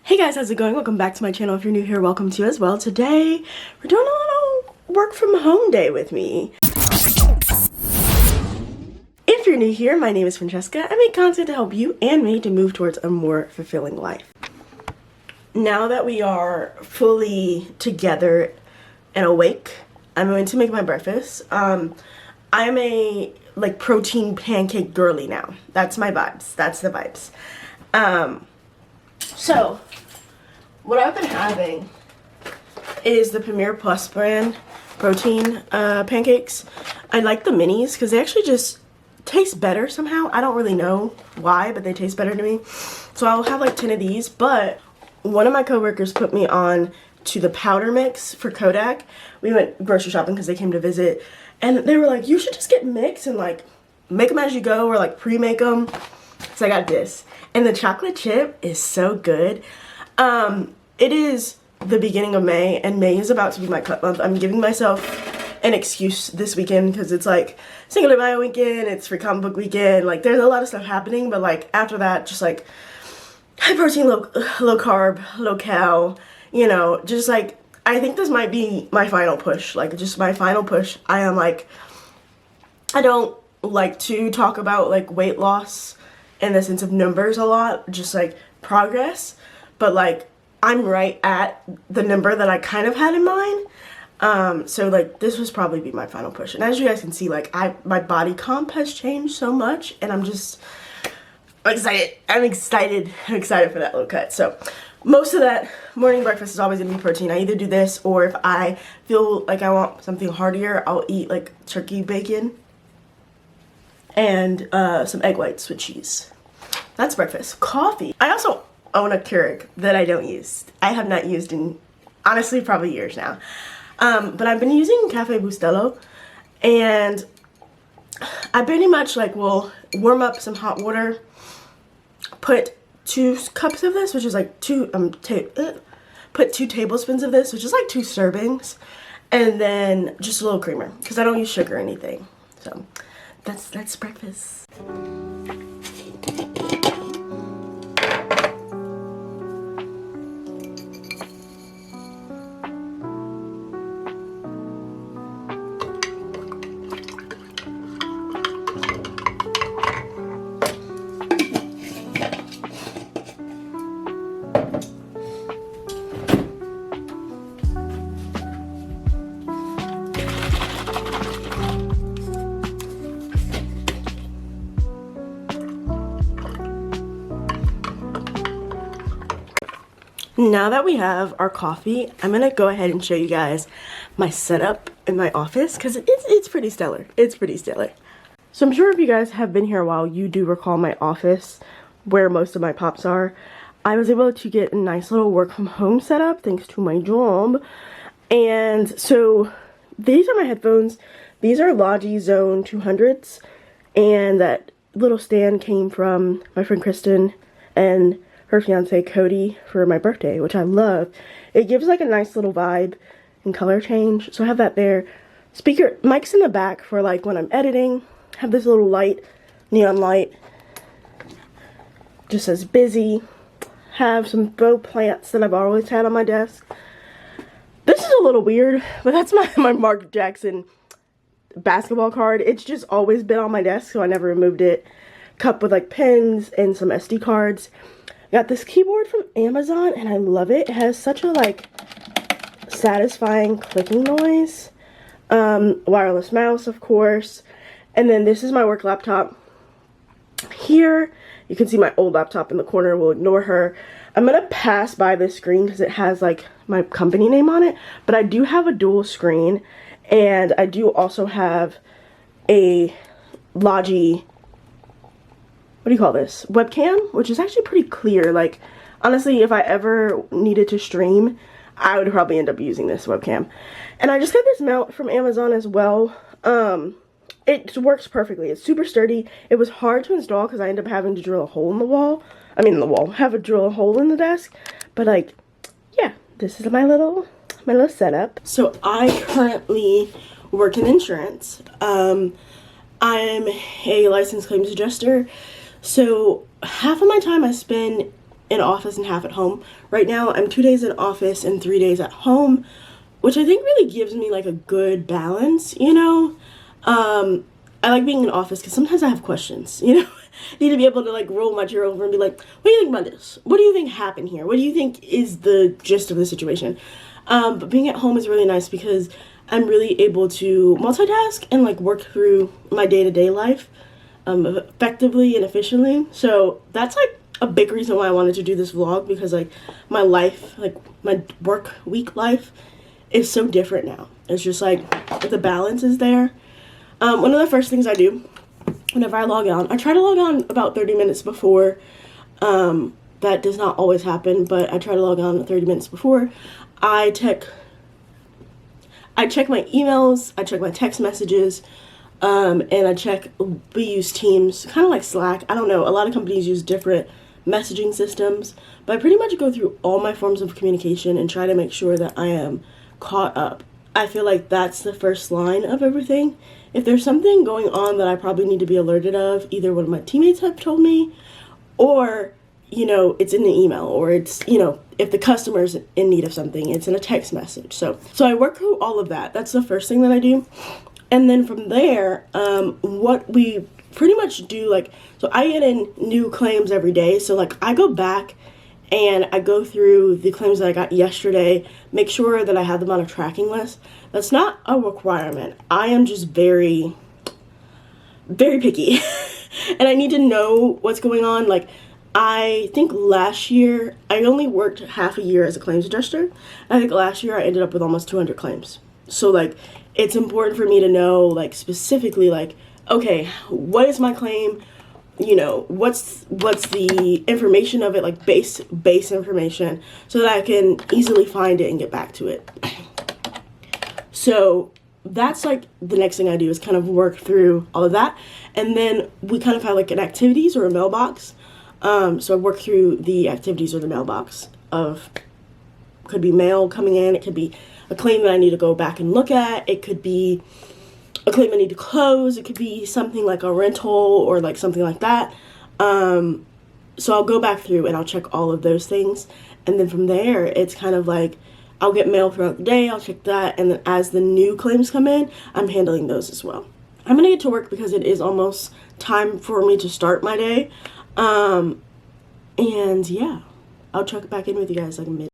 Hey guys, how's it going? Welcome back to my channel. If you're new here, welcome to you as well. Today, we're doing a little work from home day with me. If you're new here, my name is Francesca. I make content to help you and me to move towards a more fulfilling life. Now that we are fully together and awake, I'm going to make my breakfast. I'm a protein pancake girly now. That's my vibes. That's the vibes. So, what I've been having is the Premier Plus brand protein pancakes. I like the minis because they actually just taste better somehow. I don't really know why, but they taste better to me. So I'll have like 10 of these, but one of my coworkers put me on to the powder mix for Kodak. We went grocery shopping because they came to visit, and they were like, you should just get mix and like make them as you go or like pre-make them. So I got this. And the chocolate chip is so good. It is the beginning of May, and May is about to be my cut month. I'm giving myself an excuse this weekend because it's like Cinco de Mayo weekend, it's free comic book weekend. Like there's a lot of stuff happening, but like after that, just like high protein, low carb, low cal, you know, just like I think this might be my final push. Like just my final push. I don't like to talk about like weight loss in the sense of numbers a lot, just like progress, but like I'm right at the number that I kind of had in mind. So like this was probably be my final push. And as you guys can see, like my body comp has changed so much, and I'm just excited. I'm excited for that little cut. So most of that morning breakfast is always gonna be protein. I either do this, or if I feel like I want something heartier, I'll eat like turkey bacon and some egg whites with cheese. That's breakfast. Coffee. I also own a Keurig that I don't use. I have not used in, honestly, probably years now. But I've been using Cafe Bustelo, and I pretty much like will warm up some hot water, put 2 cups of this, which is like put 2 tablespoons of this, which is like 2 servings, and then just a little creamer, because I don't use sugar or anything. So that's breakfast. Now that we have our coffee, I'm gonna go ahead and show you guys my setup in my office because it's pretty stellar. It's pretty stellar. So I'm sure if you guys have been here a while, you do recall my office where most of my pops are. I was able to get a nice little work from home setup thanks to my job. And so these are my headphones. These are Logi Zone 200s, and that little stand came from my friend Kristen and her fiance Cody for my birthday, which I love. It gives like a nice little vibe and color change, so I have that there. Speaker mics in the back for like when I'm editing. Have this little light, neon light, just says busy. Have some faux plants that I've always had on my desk. This is a little weird, but that's my Mark Jackson basketball card. It's just always been on my desk, so I never removed it. Cup with like pens and some SD cards. Got this keyboard from Amazon, and I love it. It has such a like satisfying clicking noise. Wireless mouse, of course. And then this is my work laptop. Here you can see my old laptop in the corner. We'll ignore her. I'm gonna pass by this screen because it has like my company name on it, but I do have a dual screen, and I do also have a Logi, what do you call this, webcam, which is actually pretty clear. Like honestly, if I ever needed to stream, I would probably end up using this webcam. And I just got this mount from Amazon as well. It works perfectly. It's super sturdy. It was hard to install because I ended up having to drill a hole in the wall. Drill a hole in the desk. But like, yeah, this is my little setup. So I currently work in insurance. I'm a licensed claims adjuster. So half of my time I spend in office and half at home. Right now, I'm 2 days in office and 3 days at home, which I think really gives me like a good balance, you know? I like being in office because sometimes I have questions, you know? I need to be able to like roll my chair over and be like, what do you think about this? What do you think happened here? What do you think is the gist of the situation? But being at home is really nice because I'm really able to multitask and like work through my day-to-day life effectively and efficiently. So that's like a big reason why I wanted to do this vlog, because like my life, like my work week life is so different now. It's just like the balance is there. One of the first things I do whenever I log on, I try to log on about 30 minutes before. That does not always happen, but I try to log on 30 minutes before. I check my emails, I check my text messages, and I check, we use Teams, kind of like Slack. I don't know, a lot of companies use different messaging systems, but I pretty much go through all my forms of communication and try to make sure that I am caught up. I feel like that's the first line of everything. If there's something going on that I probably need to be alerted of, either one of my teammates have told me, or, you know, it's in the email, or it's, you know, if the customer's in need of something, it's in a text message. So I work through all of that. That's the first thing that I do. And then from there, what we pretty much do, like, so I get in new claims every day. So like I go back and I go through the claims that I got yesterday, make sure that I have them on a tracking list. That's not a requirement. I am just very, very picky. And I need to know what's going on. Like, I think last year, I only worked half a year as a claims adjuster. I think last year I ended up with almost 200 claims. So like, it's important for me to know, like, specifically, like, okay, what is my claim? You know, what's the information of it, like base information, so that I can easily find it and get back to it. So that's like the next thing I do, is kind of work through all of that. And then we kind of have like an activities or a mailbox. So I work through the activities or the mailbox of, could be mail coming in, it could be a claim that I need to go back and look at, it could be a claim I need to close, it could be something like a rental or like something like that. So I'll go back through and I'll check all of those things. And then from there, it's kind of like, I'll get mail throughout the day, I'll check that, and then as the new claims come in, I'm handling those as well. I'm gonna get to work because it is almost time for me to start my day. And yeah, I'll check back in with you guys like a minute.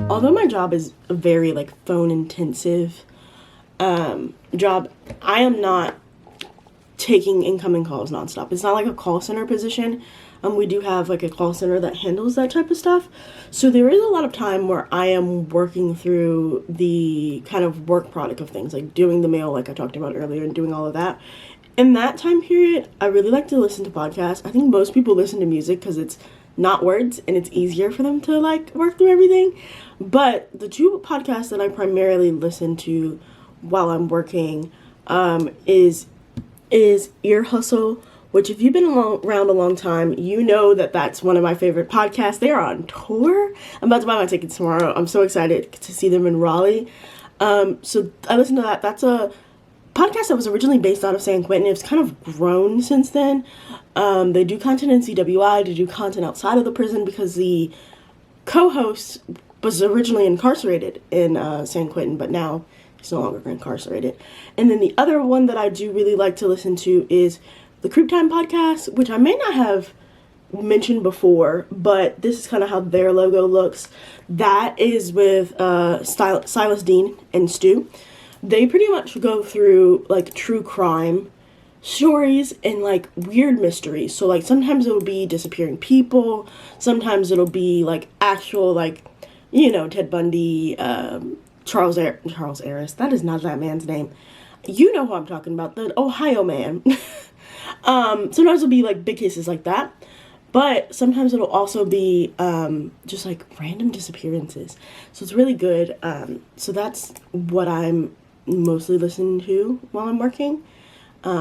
Although my job is a very like phone intensive job, I am not taking incoming calls nonstop. It's not like a call center position. We do have like a call center that handles that type of stuff. So there is a lot of time where I am working through the kind of work product of things, like doing the mail like I talked about earlier and doing all of that. In that time period, I really like to listen to podcasts. I think most people listen to music because it's not words and it's easier for them to like work through everything. But the 2 podcasts that I primarily listen to while I'm working is Ear Hustle, which if you've been around a long time, you know that that's one of my favorite podcasts. They are on tour. I'm about to buy my tickets tomorrow. I'm so excited to see them in Raleigh. So I listen to that. That's a podcast that was originally based out of San Quentin. It's kind of grown since then. They do content in CWI. They do content outside of the prison because the co-host was originally incarcerated in San Quentin, but now he's no longer incarcerated. And then the other one that I do really like to listen to is the Creep Time podcast, which I may not have mentioned before, but this is kind of how their logo looks. That is with Silas Dean and Stu. They pretty much go through like true crime stories and like weird mysteries. So like sometimes it'll be disappearing people, sometimes it'll be like actual like, you know, Ted Bundy, Charles Harris. That is not that man's name. You know who I'm talking about, the Ohio man. Sometimes it'll be like big cases like that, but sometimes it'll also be just like random disappearances. So it's really good. So that's what I'm mostly listening to while I'm working. So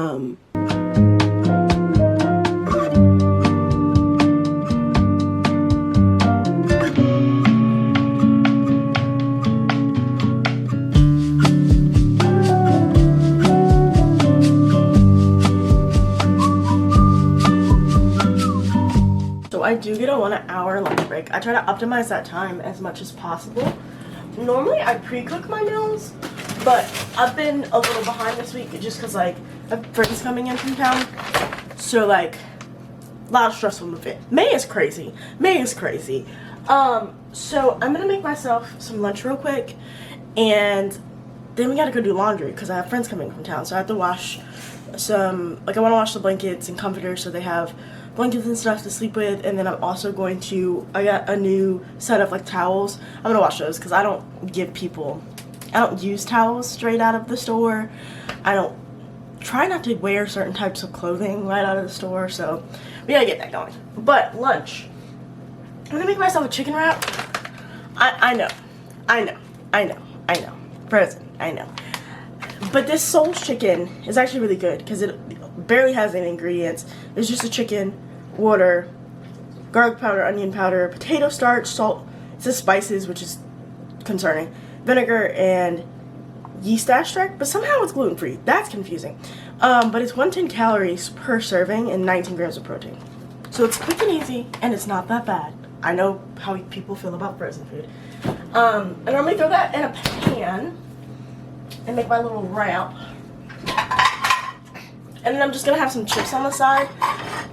I do get a 1 hour lunch break. I try to optimize that time as much as possible. Normally I pre-cook my meals, but I've been a little behind this week just because like I have friends coming in from town. So like a lot of stressful movement. May is crazy. May is crazy. So I'm gonna make myself some lunch real quick, and then we gotta go do laundry because I have friends coming from town. So I have to wash some, like I want to wash the blankets and comforters so they have blankets and stuff to sleep with. And then I'm also going to, I got a new set of like towels. I'm gonna wash those because I don't use towels straight out of the store. I don't try not to wear certain types of clothing right out of the store, so we gotta get that going. But lunch, I'm gonna make myself a chicken wrap. I know, present, I know. But this Soul's chicken is actually really good because it barely has any ingredients. It's just a chicken, water, garlic powder, onion powder, potato starch, salt. It says spices, which is concerning, vinegar, and yeast extract, but somehow it's gluten-free. That's confusing. But it's 110 calories per serving and 19 grams of protein. So it's quick and easy, and it's not that bad. I know how people feel about frozen food. And I'm gonna throw that in a pan and make my little wrap. And then I'm just gonna have some chips on the side.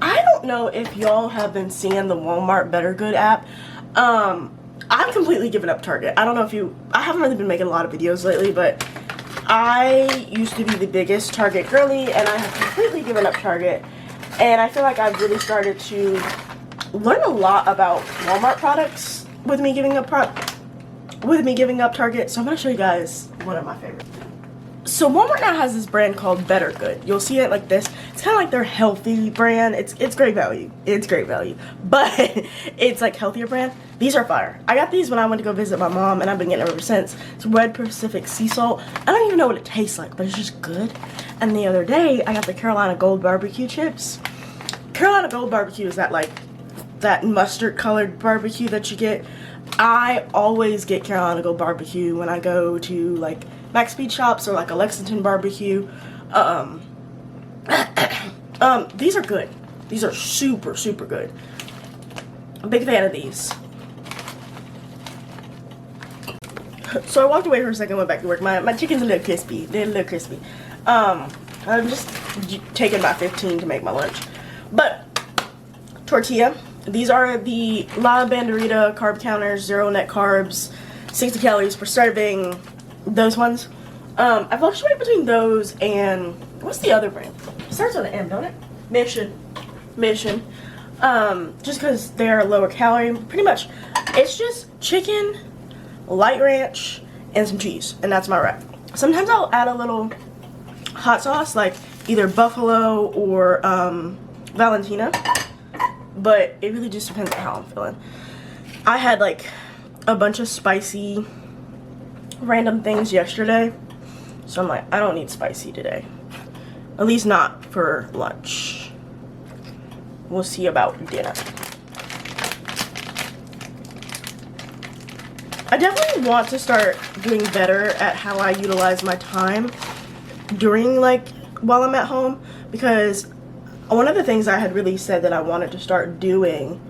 I don't know if y'all have been seeing the Walmart Better Good app. I've completely given up Target. I don't know if I haven't really been making a lot of videos lately, but I used to be the biggest Target girly, and I have completely given up Target. And I feel like I've really started to learn a lot about Walmart products with me giving up Target. So I'm gonna show you guys one of my favorites. So Walmart now has this brand called Better Good. You'll see it like this. It's kind of like their healthy brand. It's great value. It's great value. But it's like healthier brand. These are fire. I got these when I went to go visit my mom, and I've been getting them ever since. It's Red Pacific Sea Salt. I don't even know what it tastes like, but it's just good. And the other day, I got the Carolina Gold barbecue chips. Carolina Gold barbecue is that mustard colored barbecue that you get. I always get Carolina Gold barbecue when I go to like Max Speed Shops or like a Lexington barbecue. These are good. These are super, super good. I'm a big fan of these. So I walked away for a second, went back to work. My chicken's a little crispy. They're a little crispy. I'm just taking about 15 to make my lunch. But tortilla. These are the La Banderita carb counters, 0 net carbs, 60 calories per serving. Those ones. I fluctuate between those and what's the other brand? It starts with an M, don't it? Mission. Just because they're lower calorie. Pretty much, it's just chicken, light ranch, and some cheese, and that's my wrap. Sometimes I'll add a little hot sauce, like either buffalo or Valentina, but it really just depends on how I'm feeling. I had like a bunch of spicy random things yesterday, so I'm like, I don't need spicy today, at least not for lunch. We'll see about dinner. I definitely want to start doing better at how I utilize my time during while I'm at home, because one of the things I had really said that I wanted to start doing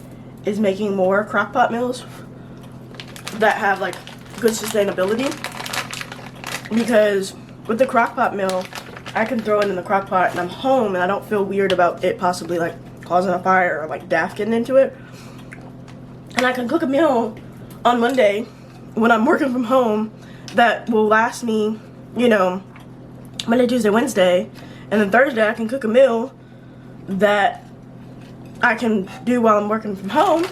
is making more crock-pot meals that have good sustainability, because with the crock-pot meal I can throw it in the crock-pot and I'm home and I don't feel weird about it possibly causing a fire or Daff getting into it, and I can cook a meal on Monday when I'm working from home that will last me, Monday, Tuesday, Wednesday, and then Thursday I can cook a meal that I can do while I'm working from home,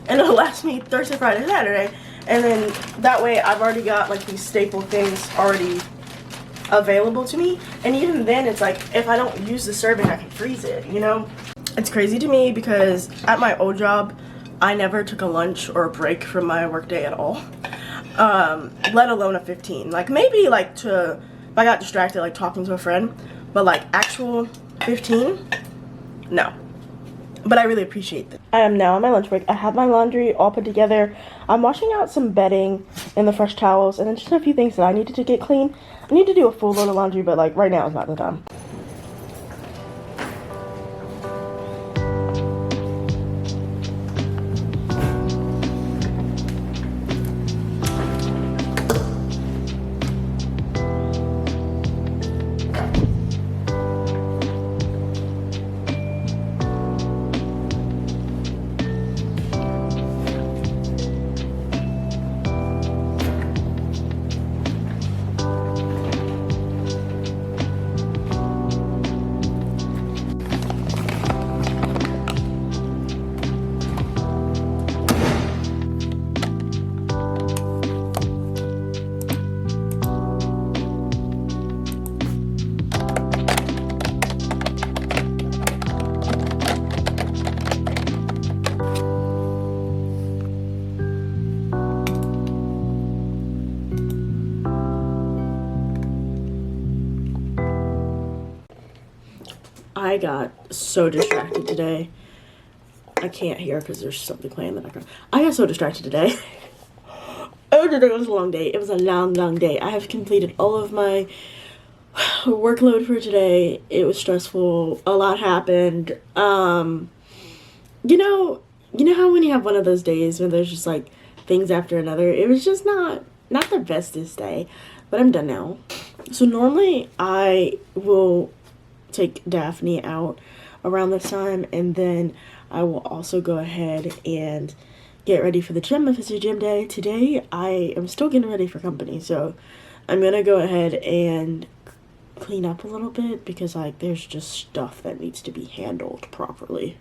and it'll last me Thursday, Friday, Saturday, and then that way I've already got these staple things already available to me. And even then, it's if I don't use the serving, I can freeze it, It's crazy to me because at my old job, I never took a lunch or a break from my workday at all, let alone a 15. Maybe if I got distracted talking to a friend, but like actual 15, no. But I really appreciate that. I am now on my lunch break. I have my laundry all put together. I'm washing out some bedding and the fresh towels, and then just a few things that I needed to get clean. I need to do a full load of laundry, but like right now is not the time. I got so distracted today. I can't hear because there's something playing in the background. I got so distracted today. Oh, it was a long day. It was a long, long day. I have completed all of my workload for today. It was stressful. A lot happened. You know how when you have one of those days when there's just like things after another? It was just not the bestest day, but I'm done now. So normally I will take Daphne out around this time, and then I will also go ahead and get ready for the gym if it's a gym day. Today I am still getting ready for company, so I'm gonna go ahead and clean up a little bit because like there's just stuff that needs to be handled properly.